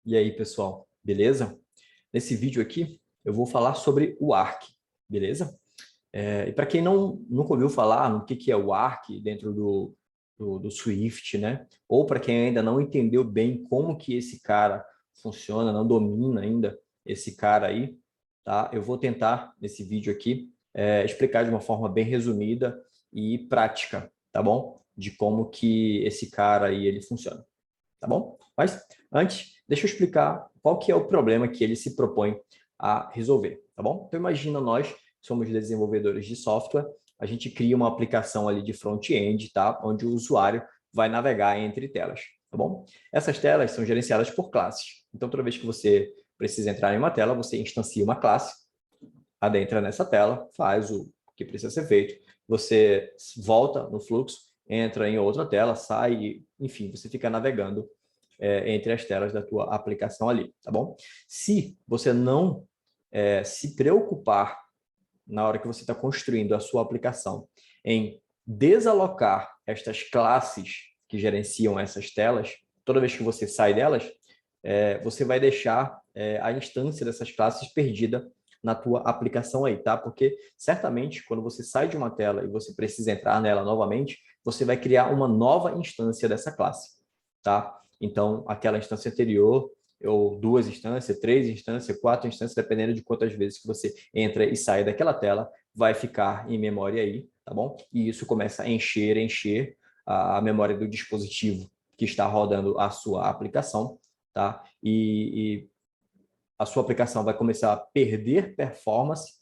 E aí, pessoal, beleza? Nesse vídeo aqui, eu vou falar sobre o Arc, beleza? E para quem nunca ouviu falar no que é o Arc dentro do Swift, né? Ou para quem ainda não entendeu bem como que esse cara funciona, não domina ainda esse cara aí, tá? Eu vou tentar, nesse vídeo aqui, explicar de uma forma bem resumida e prática, tá bom? De como que esse cara aí ele funciona. Tá bom? Mas antes, deixa eu explicar qual que é o problema que ele se propõe a resolver, tá bom? Então imagina nós, somos desenvolvedores de software, a gente cria uma aplicação ali de front-end, tá? Onde o usuário vai navegar entre telas, tá bom? Essas telas são gerenciadas por classes. Então toda vez que você precisa entrar em uma tela, você instancia uma classe, adentra nessa tela, faz o que precisa ser feito, você volta no fluxo, entra em outra tela, sai, enfim, você fica navegando entre as telas da tua aplicação ali, tá bom? Se você não se preocupar na hora que você está construindo a sua aplicação em desalocar estas classes que gerenciam essas telas, toda vez que você sai delas, você vai deixar a instância dessas classes perdida na tua aplicação aí, tá? Porque certamente quando você sai de uma tela e você precisa entrar nela novamente, você vai criar uma nova instância dessa classe, tá? Então, aquela instância anterior, ou duas instâncias, três instâncias, quatro instâncias, dependendo de quantas vezes que você entra e sai daquela tela, vai ficar em memória aí, tá bom? E isso começa a encher a memória do dispositivo que está rodando a sua aplicação, tá? E a sua aplicação vai começar a perder performance,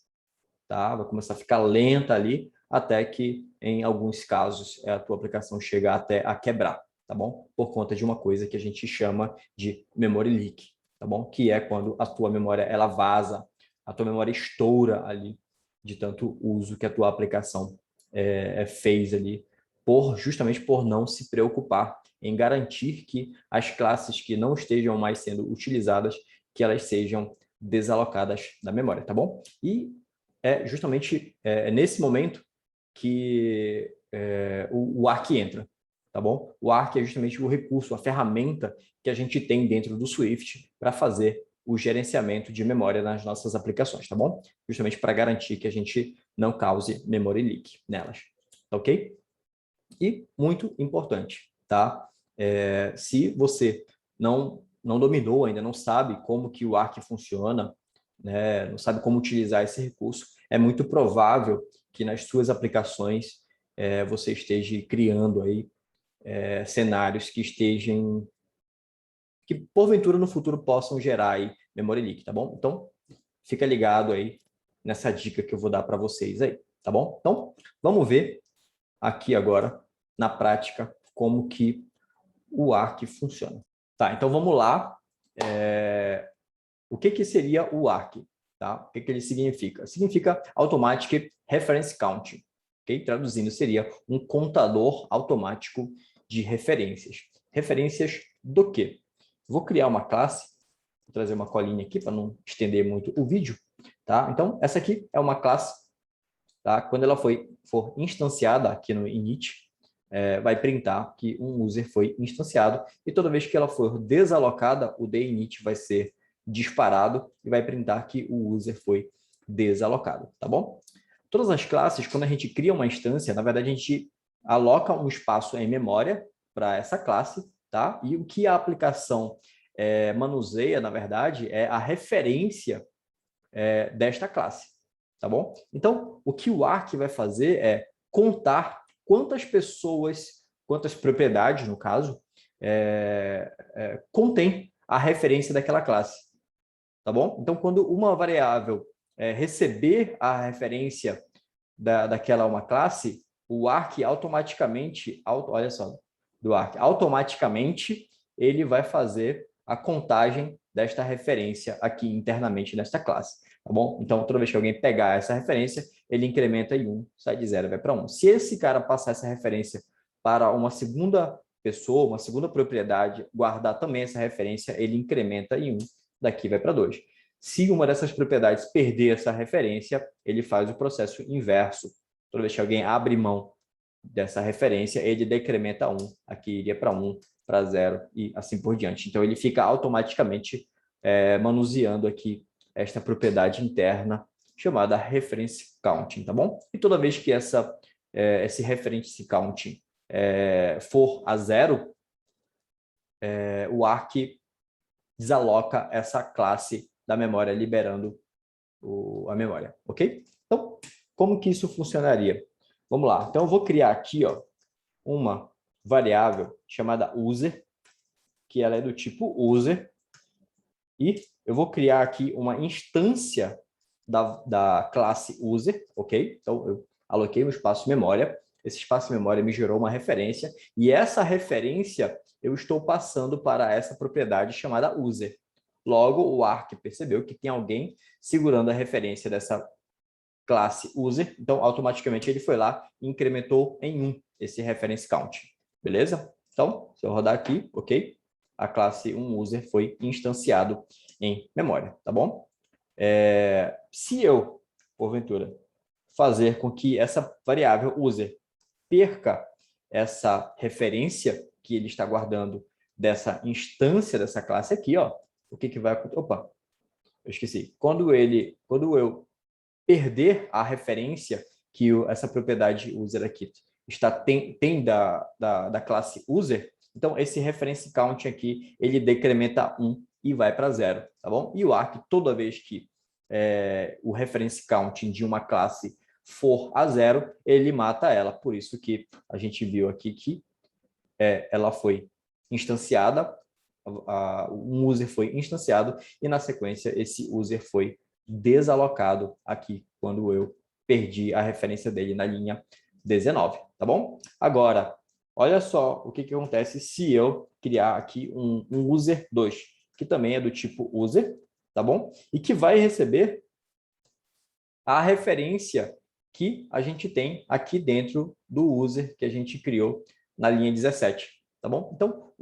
tá? Vai começar a ficar lenta ali, até que, em alguns casos, a tua aplicação chega até a quebrar, tá bom? Por conta de uma coisa que a gente chama de memory leak, tá bom? Que é quando a tua memória ela vaza, a tua memória estoura ali de tanto uso que a tua aplicação fez ali, justamente por não se preocupar em garantir que as classes que não estejam mais sendo utilizadas, que elas sejam desalocadas da memória, tá bom? E é justamente nesse momento que o Arc entra, tá bom? O Arc é justamente o recurso, a ferramenta que a gente tem dentro do Swift para fazer o gerenciamento de memória nas nossas aplicações, tá bom? Justamente para garantir que a gente não cause memory leak nelas, tá ok? E muito importante, tá? Se você não dominou ainda, não sabe como que o Arc funciona, né, não sabe como utilizar esse recurso, é muito provável que nas suas aplicações você esteja criando aí cenários que porventura no futuro possam gerar aí memory leak, tá bom? Então, fica ligado aí nessa dica que eu vou dar para vocês aí, tá bom? Então, vamos ver aqui agora, na prática, como que o Arc funciona. Tá, então vamos lá. O que seria o Arc? Tá? O que ele significa? Significa Automatic Reference Counting. Okay? Traduzindo, seria um contador automático de referências. Referências do quê? Vou criar uma classe, vou trazer uma colinha aqui para não estender muito o vídeo. Tá? Então, essa aqui é uma classe. Tá? Quando ela for instanciada aqui no init, vai printar que um user foi instanciado, e toda vez que ela for desalocada, o d'init vai ser disparado e vai printar que o user foi desalocado, tá bom? Todas as classes, quando a gente cria uma instância, na verdade a gente aloca um espaço em memória para essa classe, tá? E o que a aplicação manuseia, na verdade, é a referência desta classe, tá bom? Então, o que o Arc vai fazer é contar quantas pessoas, quantas propriedades, no caso, contém a referência daquela classe, tá bom? Então, quando uma variável receber a referência daquela uma classe, o Arc automaticamente, olha só, do Arc, automaticamente ele vai fazer a contagem desta referência aqui internamente nesta classe, tá bom? Então, toda vez que alguém pegar essa referência, ele incrementa em 1, sai de 0, vai para 1. Se esse cara passar essa referência para uma segunda pessoa, uma segunda propriedade, guardar também essa referência, ele incrementa em 1, daqui vai para 2. Se uma dessas propriedades perder essa referência, ele faz o processo inverso. Toda vez que alguém abre mão dessa referência, ele decrementa 1, aqui iria para 1, para 0 e assim por diante. Então, ele fica automaticamente manuseando aqui esta propriedade interna chamada reference counting, tá bom? E toda vez que esse reference counting for a 0, o ARC desaloca essa classe da memória, liberando a memória, ok? Então, como que isso funcionaria? Vamos lá. Então, eu vou criar aqui uma variável chamada user, que ela é do tipo user, e eu vou criar aqui uma instância da classe user, ok? Então, eu aloquei um espaço memória, esse espaço memória me gerou uma referência, e essa referência eu estou passando para essa propriedade chamada user. Logo, o ARC percebeu que tem alguém segurando a referência dessa classe user, então automaticamente ele foi lá e incrementou em 1 esse reference count, beleza? Então, se eu rodar aqui, ok? A classe 1user foi instanciado em memória, tá bom? Se eu, porventura, fazer com que essa variável user perca essa referência que ele está guardando dessa instância dessa classe aqui, o que vai acontecer? Opa, eu esqueci. Quando eu perder a referência que essa propriedade user aqui tem da classe user, então esse reference count aqui, ele decrementa 1 e vai para 0, tá bom? E o ARC, toda vez que o reference count de uma classe for a 0, ele mata ela. Por isso que a gente viu aqui que ela foi instanciada, um user foi instanciado, e na sequência esse user foi desalocado aqui, quando eu perdi a referência dele na linha 19, tá bom? Agora, olha só o que acontece se eu criar aqui um user 2, que também é do tipo user, tá bom? E que vai receber a referência que a gente tem aqui dentro do user que a gente criou na linha 17, tá bom? Então,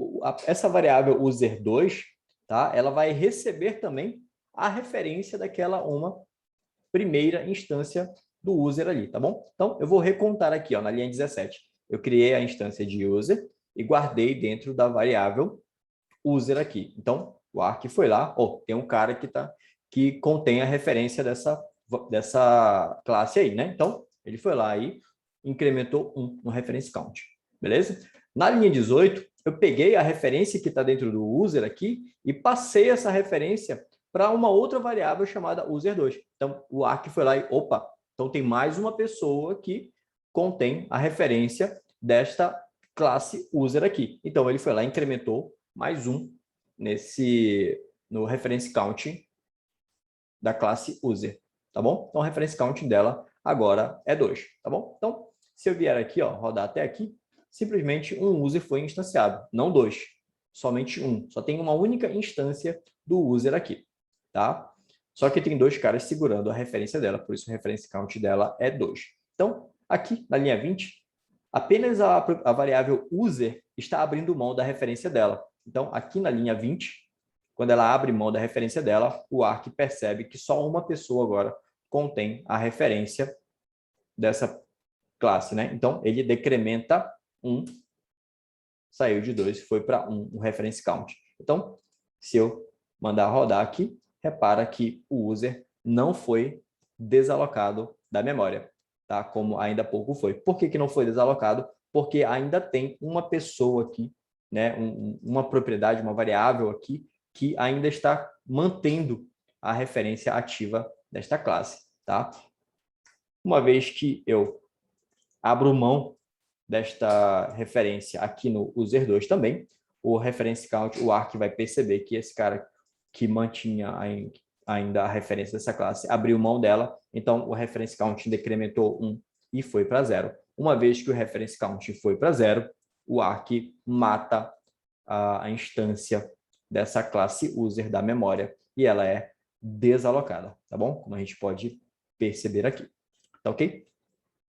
essa variável user2, tá? Ela vai receber também a referência daquela uma primeira instância do user ali, tá bom? Então, eu vou recontar aqui, na linha 17. Eu criei a instância de user e guardei dentro da variável user aqui. Então, o ARC foi lá, tem um cara que contém a referência dessa classe aí, né? Então, ele foi lá e incrementou 1 no reference count, beleza? Na linha 18, eu peguei a referência que está dentro do user aqui e passei essa referência para uma outra variável chamada user2. Então, o ARC foi lá e, então tem mais uma pessoa que contém a referência desta classe user aqui. Então, ele foi lá e incrementou mais 1 no reference counting da classe user, tá bom? Então, o reference counting dela agora é 2, tá bom? Então, se eu vier aqui, rodar até aqui, simplesmente um user foi instanciado, não 2, somente 1. Só tem uma única instância do user aqui, tá? Só que tem 2 caras segurando a referência dela, por isso o reference count dela é 2. Então, aqui na linha 20, apenas a variável user está abrindo mão da referência dela. Então, aqui na linha 20, quando ela abre mão da referência dela, o ARC percebe que só uma pessoa agora contém a referência dessa classe, né? Então, ele decrementa 1, saiu de 2, foi para 1 o reference count. Então, se eu mandar rodar aqui, repara que o user não foi desalocado da memória, tá? Como ainda há pouco foi. Por que não foi desalocado? Porque ainda tem uma pessoa aqui, né? Uma propriedade, uma variável aqui, que ainda está mantendo a referência ativa desta classe, tá? Uma vez que eu abro mão desta referência aqui no user2 também, o reference count, o ARC vai perceber que esse cara que mantinha ainda a referência dessa classe abriu mão dela, então o reference count decrementou 1 e foi para 0. Uma vez que o reference count foi para 0, o ARC mata a instância dessa classe user da memória e ela é desalocada, tá bom? Como a gente pode perceber aqui, tá ok?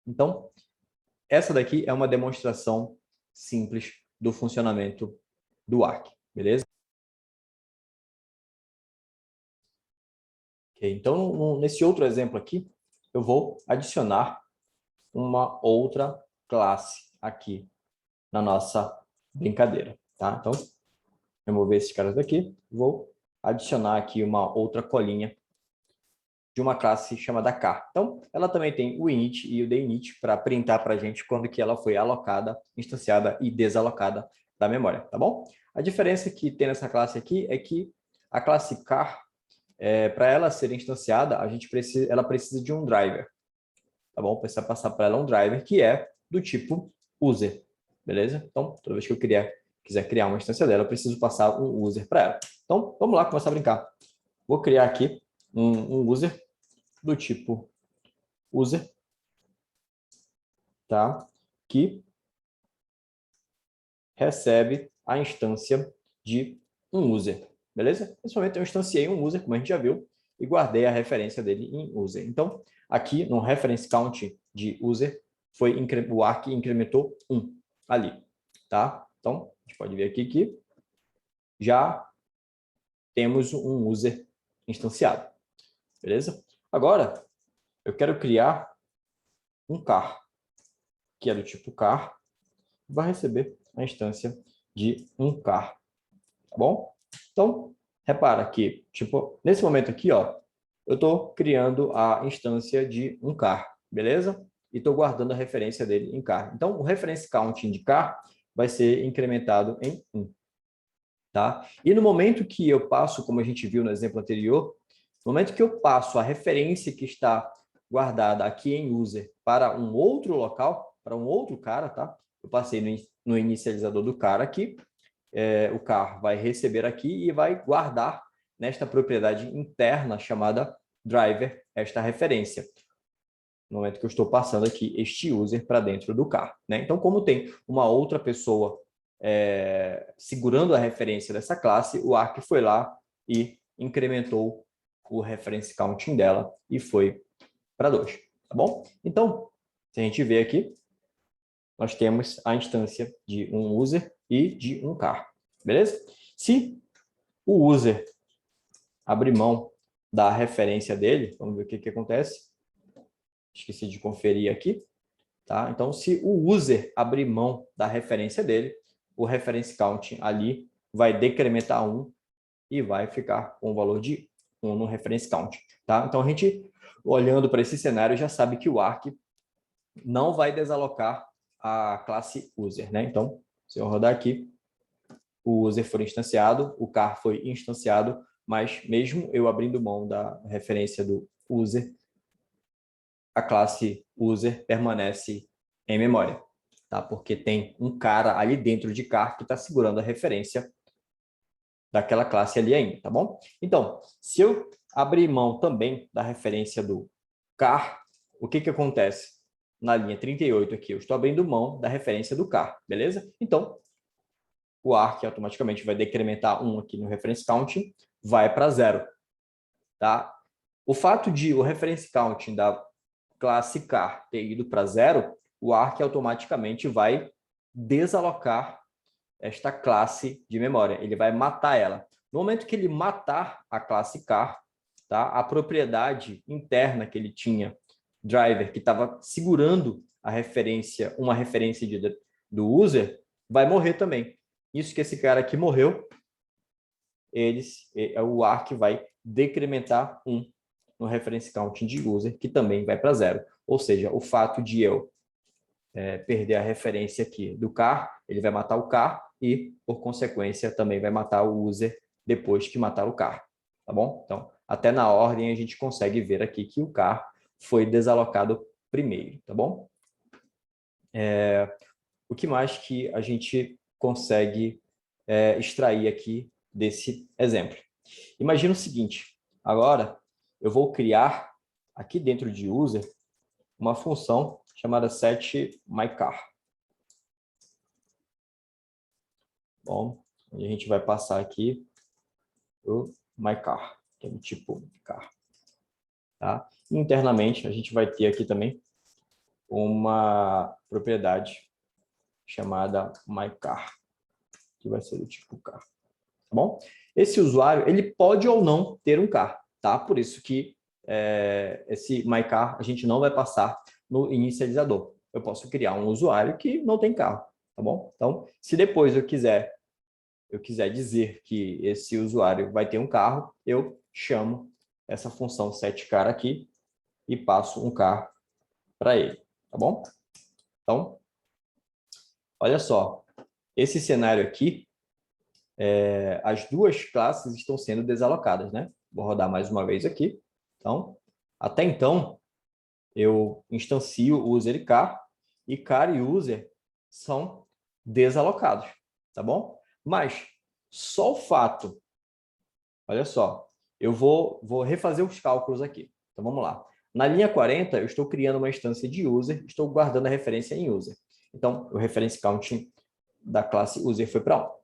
Então, essa daqui é uma demonstração simples do funcionamento do ARC, beleza? Okay, então, nesse outro exemplo aqui, eu vou adicionar uma outra classe aqui na nossa brincadeira. tá? Então, remover esses caras daqui, vou adicionar aqui uma outra colinha de uma classe chamada car. Então, ela também tem o init e o deinit para printar para a gente quando que ela foi alocada, instanciada e desalocada da memória, tá bom? A diferença que tem nessa classe aqui é que a classe car, para ela ser instanciada, ela precisa de um driver, tá bom? Precisa passar para ela um driver que é do tipo user, beleza? Então, toda vez que eu quiser criar uma instância dela, eu preciso passar um user para ela. Então, vamos lá começar a brincar. Vou criar aqui um user do tipo user, tá? Que recebe a instância de um user, beleza? Nesse momento eu instanciei um user, como a gente já viu, e guardei a referência dele em user. Então, aqui no reference count de user, o arc incrementou 1 ali, tá? Então, a gente pode ver aqui que já temos um user instanciado, beleza? Agora, eu quero criar um car, que é do tipo car, vai receber a instância de um car, tá bom? Então, repara que, tipo, nesse momento aqui, ó, eu estou criando a instância de um car, beleza? E estou guardando a referência dele em car. Então, o reference count de car vai ser incrementado em 1, tá? E no momento que eu passo, como a gente viu no exemplo anterior, no momento que eu passo a referência que está guardada aqui em user para um outro local, para um outro cara, tá? Eu passei no inicializador do cara aqui, o car vai receber aqui e vai guardar nesta propriedade interna chamada driver esta referência. No momento que eu estou passando aqui este user para dentro do car, né? Então, como tem uma outra pessoa segurando a referência dessa classe, o arc foi lá e incrementou o reference counting dela e foi para 2, tá bom? Então, se a gente ver aqui, nós temos a instância de um user e de um car, beleza? Se o user abrir mão da referência dele, vamos ver o que acontece. Esqueci de conferir aqui, tá? Então, se o user abrir mão da referência dele, o reference count ali vai decrementar 1 e vai ficar com o valor de 1 no reference count, tá? Então, a gente, olhando para esse cenário, já sabe que o arc não vai desalocar a classe user, né? Então, se eu rodar aqui, o user foi instanciado, o car foi instanciado, mas mesmo eu abrindo mão da referência do user, a classe user permanece em memória, tá? Porque tem um cara ali dentro de car que está segurando a referência daquela classe ali ainda, tá bom? Então, se eu abrir mão também da referência do car, o que acontece? Na linha 38 aqui, eu estou abrindo mão da referência do car, beleza? Então, o arc automaticamente vai decrementar 1 aqui no reference count, vai para 0, tá? O fato de o reference count da classe car ter ido para 0, o arc automaticamente vai desalocar esta classe de memória, ele vai matar ela. No momento que ele matar a classe car, tá? A propriedade interna que ele tinha, driver, que estava segurando a referência, uma referência do user, vai morrer também. Isso que esse cara aqui morreu, o arc vai decrementar 1 no reference count de user, que também vai para 0. Ou seja, o fato de eu perder a referência aqui do car, ele vai matar o car e, por consequência, também vai matar o user depois que matar o car, tá bom? Então, até na ordem a gente consegue ver aqui que o car foi desalocado primeiro, tá bom? O que mais que a gente consegue extrair aqui desse exemplo? Imagina o seguinte, agora eu vou criar aqui dentro de user uma função chamada setMyCar. Bom, a gente vai passar aqui o myCar, que é do tipo car. Tá? E internamente, a gente vai ter aqui também uma propriedade chamada myCar, que vai ser do tipo car. Tá bom? Esse usuário, ele pode ou não ter um car, tá? Por isso que esse myCar a gente não vai passar no inicializador. Eu posso criar um usuário que não tem carro, tá bom? Então, se depois eu quiser eu quiser dizer que esse usuário vai ter um carro, eu chamo essa função setCar aqui e passo um car para ele, tá bom? Então, olha só, esse cenário aqui, as duas classes estão sendo desalocadas, né? Vou rodar mais uma vez aqui. Então, até então, eu instancio o user e car e user são desalocados, tá bom? Mas só o fato, olha só, eu vou refazer os cálculos aqui. Então, vamos lá. Na linha 40, eu estou criando uma instância de user, estou guardando a referência em user. Então, o reference count da classe user foi para 1.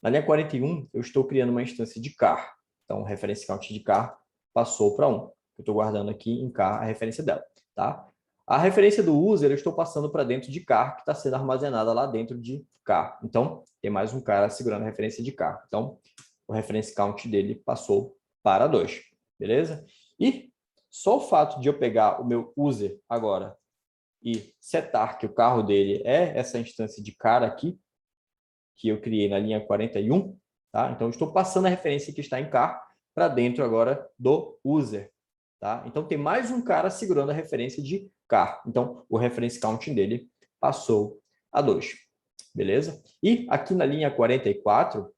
Na linha 41, eu estou criando uma instância de car. Então, o reference count de car passou para 1. Eu estou guardando aqui em car a referência dela. Tá? A referência do user eu estou passando para dentro de car, que está sendo armazenada lá dentro de car. Então, tem mais um cara segurando a referência de car. Então, o reference count dele passou para 2. Beleza? E só o fato de eu pegar o meu user agora e setar que o carro dele é essa instância de car aqui, que eu criei na linha 41, tá? Então, eu estou passando a referência que está em car para dentro agora do user, tá? Então, tem mais um cara segurando a referência de car. Então, o reference count dele passou a 2, beleza? E aqui na linha 44,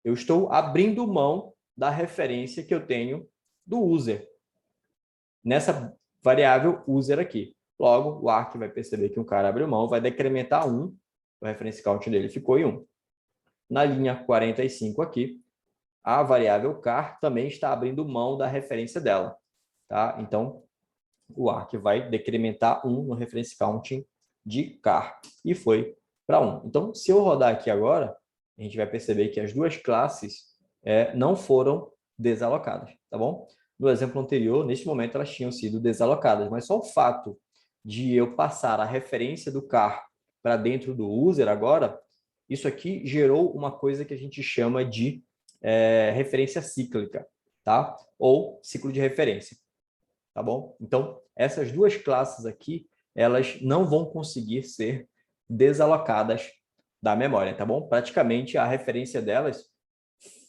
eu estou abrindo mão da referência que eu tenho do user, nessa variável user aqui. Logo, o arc vai perceber que um cara abriu mão, vai decrementar 1, o reference count dele ficou em 1. Na linha 45 aqui, a variável car também está abrindo mão da referência dela. Tá? Então, o arc vai decrementar 1 no reference count de car. E foi para 1. Então, se eu rodar aqui agora, a gente vai perceber que as duas classes não foram desalocadas. Tá bom? No exemplo anterior, neste momento, elas tinham sido desalocadas. Mas só o fato de eu passar a referência do car para dentro do user agora, isso aqui gerou uma coisa que a gente chama de referência cíclica, tá? Ou ciclo de referência, tá bom? Então, essas duas classes aqui, elas não vão conseguir ser desalocadas da memória, tá bom? Praticamente a referência delas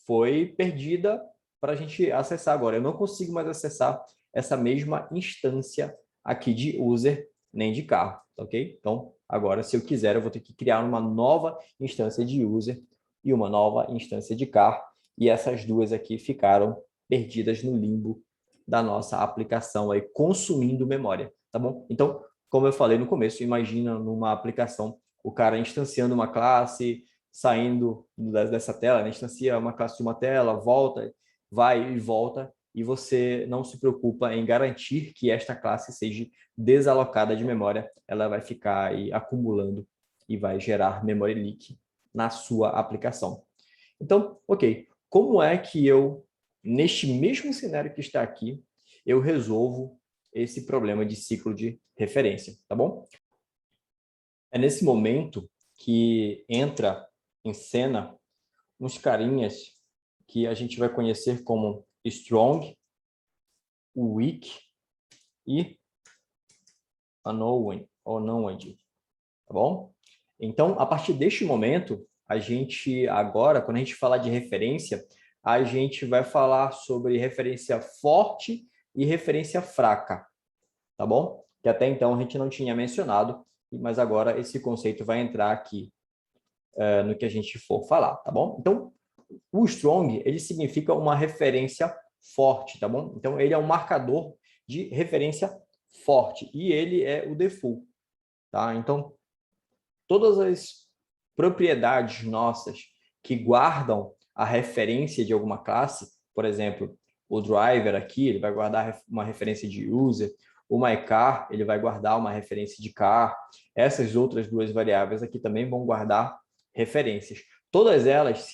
foi perdida para a gente acessar agora. Eu não consigo mais acessar essa mesma instância aqui de user nem de carro, ok? Então, agora, se eu quiser, eu vou ter que criar uma nova instância de user e uma nova instância de car, e essas duas aqui ficaram perdidas no limbo da nossa aplicação, aí, consumindo memória, tá bom? Então, como eu falei no começo, imagina numa aplicação o cara instanciando uma classe, saindo dessa tela, né? Instancia uma classe de uma tela, volta, vai e volta, e você não se preocupa em garantir que esta classe seja desalocada de memória, ela vai ficar aí acumulando e vai gerar memory leak na sua aplicação. Então, ok, como é que eu, neste mesmo cenário que está aqui, eu resolvo esse problema de ciclo de referência, tá bom? É nesse momento que entra em cena uns carinhas que a gente vai conhecer como strong, weak e unknown, ou knowed, tá bom? Então, a partir deste momento, a gente agora, quando a gente falar de referência, a gente vai falar sobre referência forte e referência fraca, tá bom? Que até então a gente não tinha mencionado, mas agora esse conceito vai entrar aqui no que a gente for falar, tá bom? Então, o strong, ele significa uma referência forte, tá bom? Então, ele é um marcador de referência forte e ele é o default, tá? Então, todas as propriedades nossas que guardam a referência de alguma classe, por exemplo, o driver aqui, ele vai guardar uma referência de user, o myCar, ele vai guardar uma referência de car, essas outras duas variáveis aqui também vão guardar referências. Todas elas,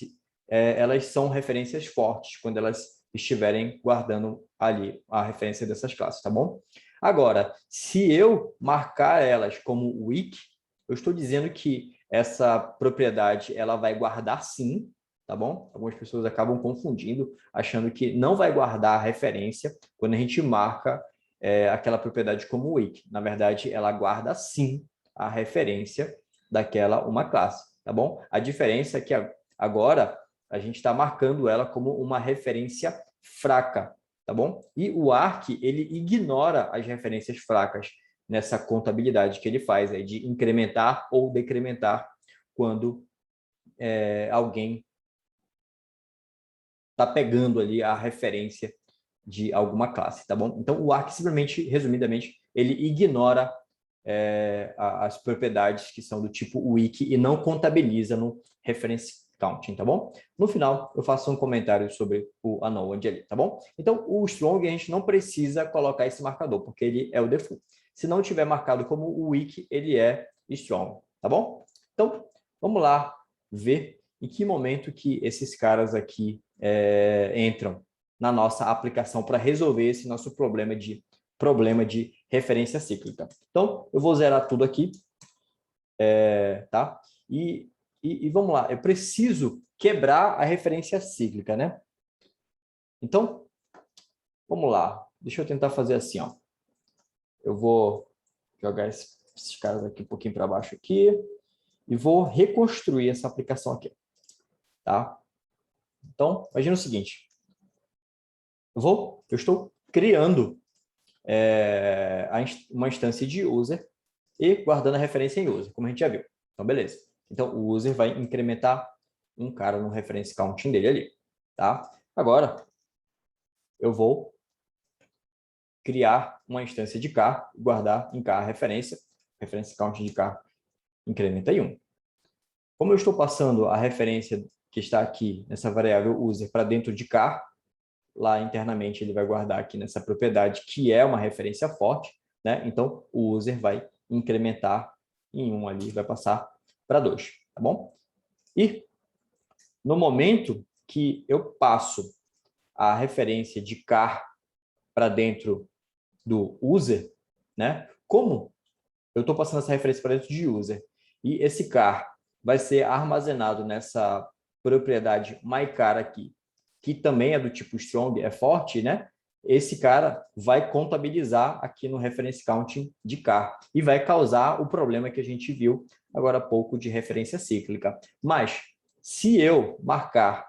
elas são referências fortes quando elas estiverem guardando ali a referência dessas classes, tá bom? Agora, se eu marcar elas como weak, eu estou dizendo que essa propriedade ela vai guardar sim, tá bom? Algumas pessoas acabam confundindo, achando que não vai guardar a referência quando a gente marca aquela propriedade como weak. Na verdade, ela guarda sim a referência daquela uma classe, tá bom? A diferença é que agora a gente está marcando ela como uma referência fraca, tá bom? E o ARC, ele ignora as referências fracas nessa contabilidade que ele faz aí de incrementar ou decrementar quando alguém está pegando ali a referência de alguma classe, tá bom? Então, o ARC, simplesmente, resumidamente, ele ignora as propriedades que são do tipo wiki e não contabiliza no reference counting, tá bom? No final, eu faço um comentário sobre o unknown ali, tá bom? Então, o strong, a gente não precisa colocar esse marcador, porque ele é o default. Se não tiver marcado como o wiki, ele é strong, tá bom? Então, vamos lá ver em que momento que esses caras aqui entram na nossa aplicação para resolver esse nosso problema de referência cíclica. Então, eu vou zerar tudo aqui, tá? E vamos lá, eu preciso quebrar a referência cíclica, né? Então, vamos lá. Deixa eu tentar fazer assim, ó. Eu vou jogar esses caras aqui um pouquinho para baixo aqui e vou reconstruir essa aplicação aqui, tá? Então, imagina o seguinte. Eu estou criando uma instância de user e guardando a referência em user, como a gente já viu. Então, beleza. Então, o user vai incrementar um cara no reference counting dele ali, tá? Agora, eu vou criar uma instância de car, guardar em car a referência counting de car incrementa em 1. Como eu estou passando a referência que está aqui nessa variável user para dentro de car, lá internamente ele vai guardar aqui nessa propriedade, que é uma referência forte, né? Então, o user vai incrementar em 1 ali, vai passar para 2, tá bom? E no momento que eu passo a referência de car para dentro do user, né? Como eu estou passando essa referência para dentro de user e esse car vai ser armazenado nessa propriedade myCar aqui, que também é do tipo strong, é forte, né? Esse cara vai contabilizar aqui no reference counting de car e vai causar o problema que a gente viu agora há pouco de referência cíclica. Mas, se eu marcar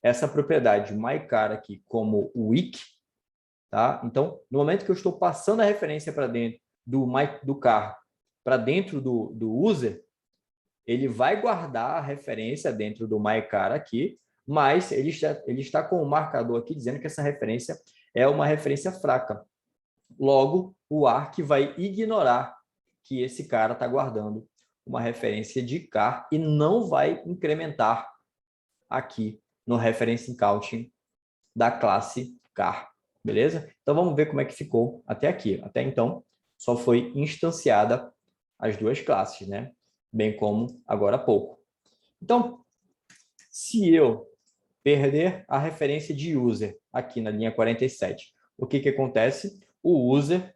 essa propriedade myCar aqui como wiki, tá? Então, no momento que eu estou passando a referência para dentro do car para dentro do user, ele vai guardar a referência dentro do myCar aqui, mas ele está com o marcador aqui dizendo que essa referência é uma referência fraca. Logo, o ARC vai ignorar que esse cara está guardando uma referência de car e não vai incrementar aqui no reference counting da classe car. Beleza? Então, vamos ver como é que ficou até aqui. Até então, só foi instanciada as duas classes, né? Bem como agora há pouco. Então, se eu perder a referência de user aqui na linha 47, o que acontece? O user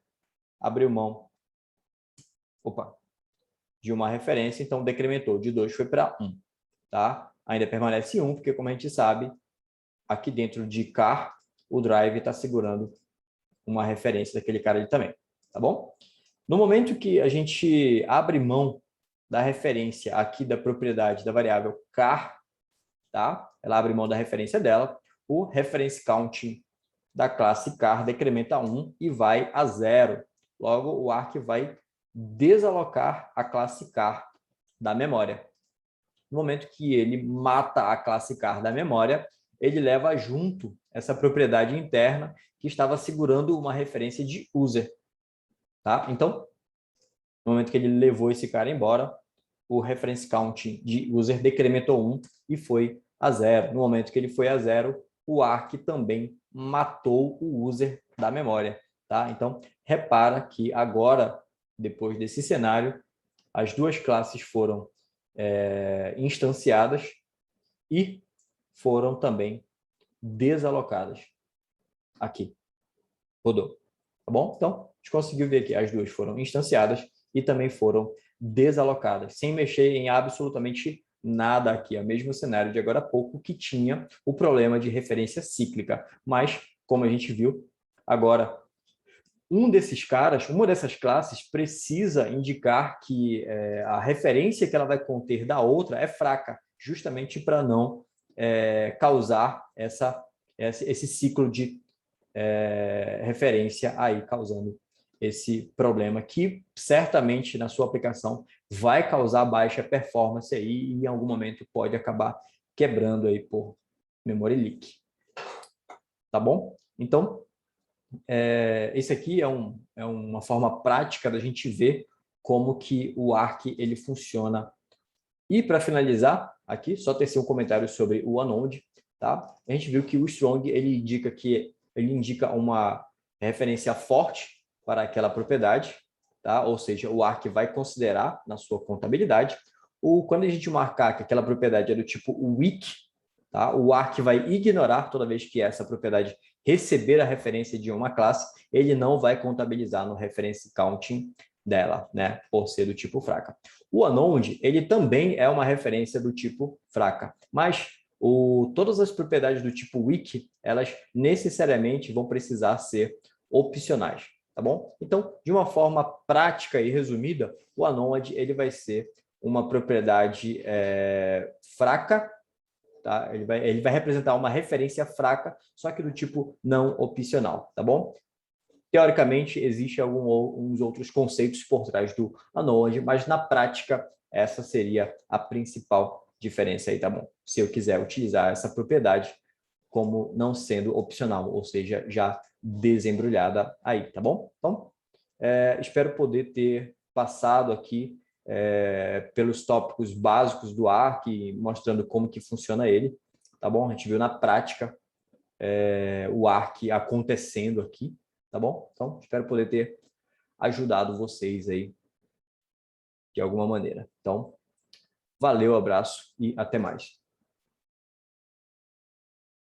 abriu mão de uma referência, então decrementou de 2 foi para 1. Tá? Ainda permanece 1, porque como a gente sabe, aqui dentro de car, o drive está segurando uma referência daquele cara ali também. Tá bom? No momento que a gente abre mão da referência aqui da propriedade da variável car, tá? Ela abre mão da referência dela, o reference counting da classe car decrementa 1 e vai a 0. Logo, o ARC vai desalocar a classe car da memória. No momento que ele mata a classe car da memória, ele leva junto essa propriedade interna que estava segurando uma referência de user. Tá? Então, no momento que ele levou esse cara embora, o reference counting de user decrementou 1 e foi a 0. No momento que ele foi a 0, o ARC também matou o user da memória. Tá? Então, repara que agora, depois desse cenário, as duas classes foram instanciadas e foram também desalocadas. Aqui. Rodou. Tá bom? Então, a gente conseguiu ver que as duas foram instanciadas e também foram desalocadas, sem mexer em absolutamente nada aqui. É o mesmo cenário de agora há pouco que tinha o problema de referência cíclica. Mas, como a gente viu, agora um desses caras, uma dessas classes precisa indicar que a referência que ela vai conter da outra é fraca, justamente para não causar esse ciclo de referência aí, causando esse problema que certamente na sua aplicação vai causar baixa performance aí e em algum momento pode acabar quebrando aí por memory leak. Tá bom? Então, esse aqui é uma forma prática da gente ver como que o Arc ele funciona. E para finalizar aqui, só tecer um comentário sobre o Anode, tá? A gente viu que o Strong ele indica uma referência forte para aquela propriedade, tá? Ou seja, o Arc vai considerar na sua contabilidade. Quando a gente marcar que aquela propriedade é do tipo weak, tá? O Arc vai ignorar toda vez que essa propriedade receber a referência de uma classe, ele não vai contabilizar no reference counting dela, né? Por ser do tipo fraca. O Anode, ele também é uma referência do tipo fraca, mas todas as propriedades do tipo weak, elas necessariamente vão precisar ser opcionais, tá bom? Então, de uma forma prática e resumida, o Anode ele vai ser uma propriedade fraca, tá? Ele vai representar uma referência fraca, só que do tipo não opcional, tá bom? Teoricamente, existem alguns outros conceitos por trás do Anode, mas na prática, essa seria a principal diferença aí, tá bom? Se eu quiser utilizar essa propriedade como não sendo opcional, ou seja, já desembrulhada aí, tá bom? Então, espero poder ter passado aqui pelos tópicos básicos do Arc, mostrando como que funciona ele, tá bom? A gente viu na prática o Arc acontecendo aqui, tá bom? Então, espero poder ter ajudado vocês aí de alguma maneira. Então, valeu, abraço e até mais.